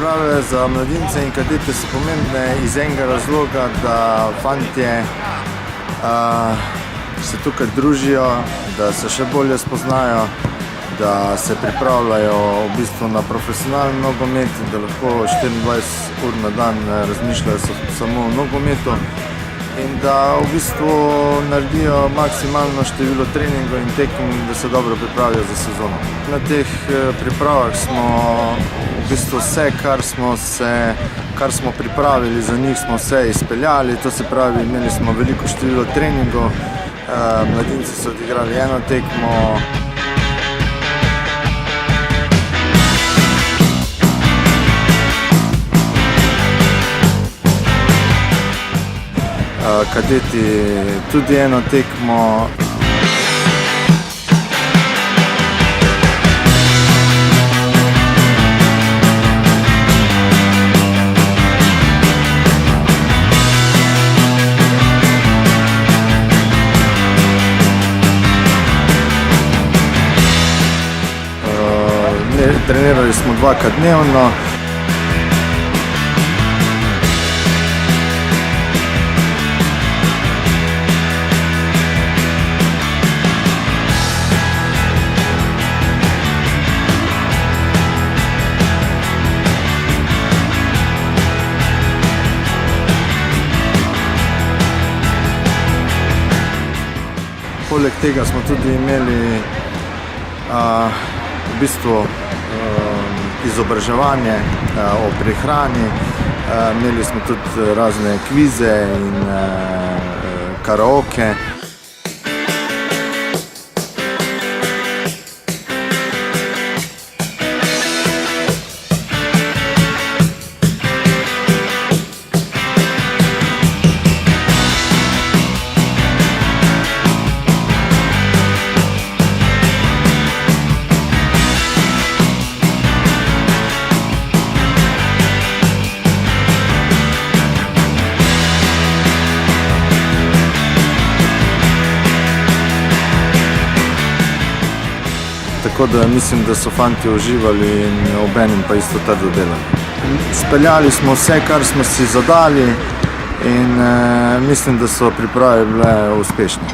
priprave za mladince in kadete so pomembne iz enega razloga, da fantje se tukaj družijo, da se še bolje spoznajo, da se pripravljajo v bistvu na profesionalni nogomet, da lahko 24 ur na dan razmišljajo samo o nogometu in da v bistvu naredijo maksimalno število treningov in tekem, da se dobro pripravijo za sezono. Na teh pripravah smo v bistvu vse, kar smo pripravili za njih, smo vse izpeljali. To se pravi, imeli smo veliko število treningov, mladinci so odigrali eno tekmo. Kadeti tudi eno tekmo. Trenirali smo dvakrat dnevno. Poleg tega smo tudi imeli v bistvu izobraževanje o prehrani, imeli smo tudi razne kvize in karaoke. Tako da mislim, da so fantje uživali in obenem pa isto trdo delali. Speljali smo vse, kar smo si zadali in mislim, da so priprave bile uspešne.